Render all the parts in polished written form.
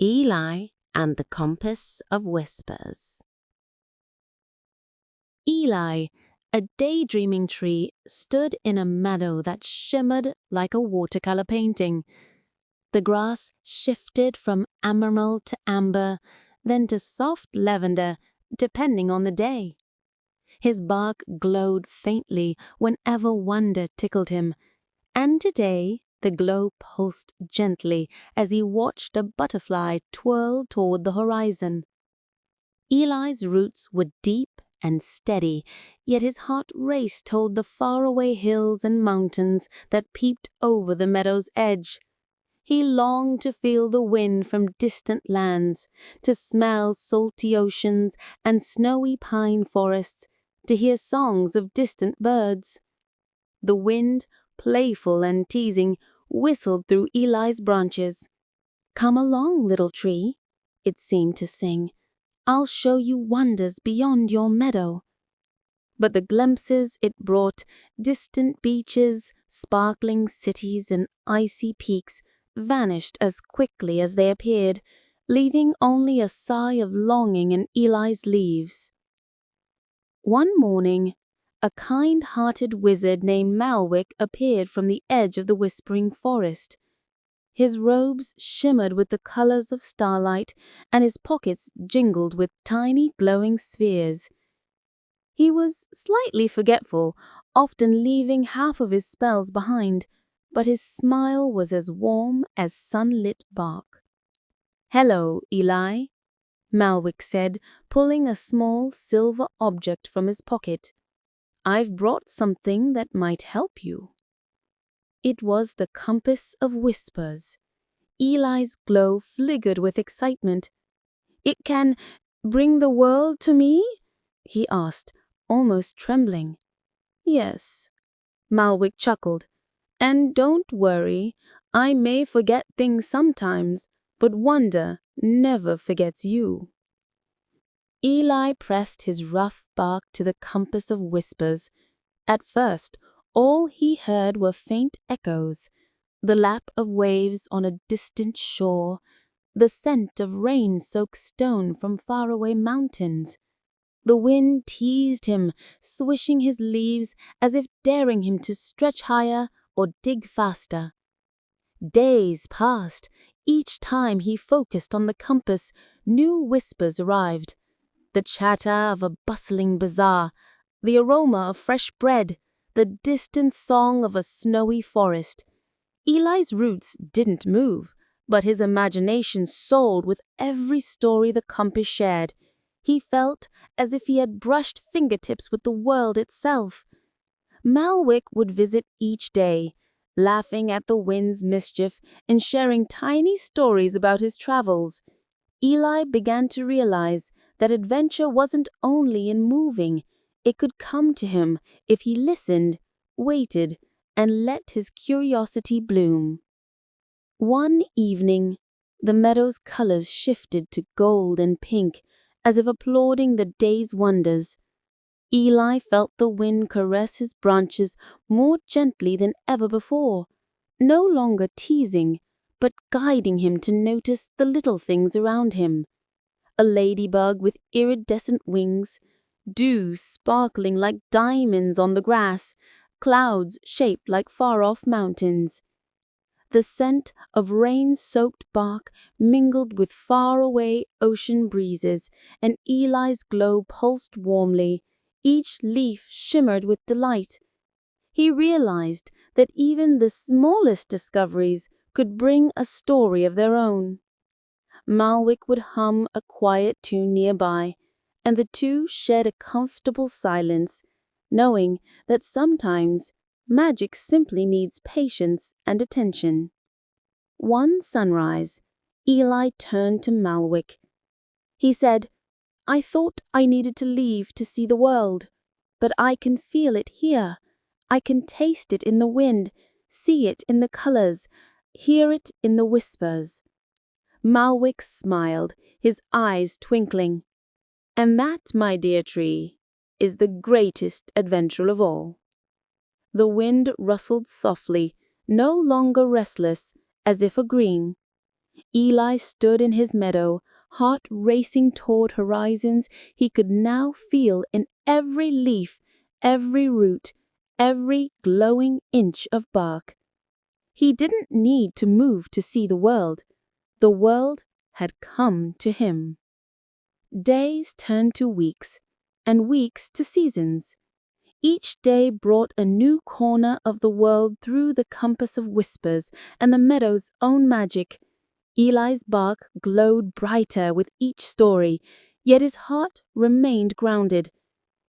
Eli and the Compass of Whispers. Eli, a daydreaming tree, stood in a meadow that shimmered like a watercolor painting. The grass shifted from emerald to amber, then to soft lavender, depending on the day. His bark glowed faintly whenever wonder tickled him, and today the glow pulsed gently as he watched a butterfly twirl toward the horizon. Eli's roots were deep and steady, yet his heart raced toward the faraway hills and mountains that peeped over the meadow's edge. He longed to feel the wind from distant lands, to smell salty oceans and snowy pine forests, to hear songs of distant birds. The wind, playful and teasing, whistled through Eli's branches. "Come along, little tree," it seemed to sing. "I'll show you wonders beyond your meadow." But the glimpses it brought, distant beaches, sparkling cities, and icy peaks, vanished as quickly as they appeared, leaving only a sigh of longing in Eli's leaves. One morning, a kind-hearted wizard named Malwick appeared from the edge of the whispering forest. His robes shimmered with the colors of starlight, and his pockets jingled with tiny glowing spheres. He was slightly forgetful, often leaving half of his spells behind, but his smile was as warm as sunlit bark. "Hello, Eli," Malwick said, pulling a small silver object from his pocket. "I've brought something that might help you." It was the Compass of Whispers. Eli's glow flickered with excitement. "It can bring the world to me?" he asked, almost trembling. "Yes," Malwick chuckled. "And don't worry, I may forget things sometimes, but wonder never forgets you." Eli pressed his rough bark to the Compass of Whispers. At first, all he heard were faint echoes, the lap of waves on a distant shore, the scent of rain-soaked stone from faraway mountains. The wind teased him, swishing his leaves as if daring him to stretch higher or dig faster. Days passed. Each time he focused on the compass, new whispers arrived. The chatter of a bustling bazaar, the aroma of fresh bread, the distant song of a snowy forest. Eli's roots didn't move, but his imagination soared with every story the compass shared. He felt as if he had brushed fingertips with the world itself. Malwick would visit each day, laughing at the wind's mischief and sharing tiny stories about his travels. Eli began to realize that adventure wasn't only in moving. It could come to him if he listened, waited, and let his curiosity bloom. One evening, the meadow's colors shifted to gold and pink, as if applauding the day's wonders. Eli felt the wind caress his branches more gently than ever before, no longer teasing, but guiding him to notice the little things around him. A ladybug with iridescent wings, dew sparkling like diamonds on the grass, clouds shaped like far-off mountains. The scent of rain-soaked bark mingled with far-away ocean breezes, and Eli's glow pulsed warmly. Each leaf shimmered with delight. He realized that even the smallest discoveries could bring a story of their own. Malwick would hum a quiet tune nearby, and the two shared a comfortable silence, knowing that sometimes magic simply needs patience and attention. One sunrise, Eli turned to Malwick. He said, "I thought I needed to leave to see the world, but I can feel it here. I can taste it in the wind, see it in the colors, hear it in the whispers." Malwick smiled, his eyes twinkling. "And that, my dear tree, is the greatest adventure of all." The wind rustled softly, no longer restless, as if agreeing. Eli stood in his meadow, heart racing toward horizons he could now feel in every leaf, every root, every glowing inch of bark. He didn't need to move to see the world. The world had come to him. Days turned to weeks, and weeks to seasons. Each day brought a new corner of the world through the compass of whispers and the meadow's own magic. Eli's bark glowed brighter with each story, yet his heart remained grounded.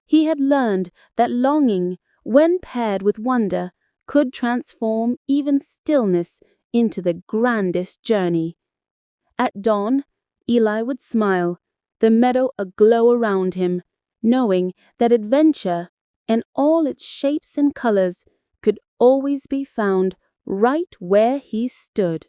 He had learned that longing, when paired with wonder, could transform even stillness into the grandest journey. At dawn, Eli would smile, the meadow aglow around him, knowing that adventure, and all its shapes and colors, could always be found right where he stood.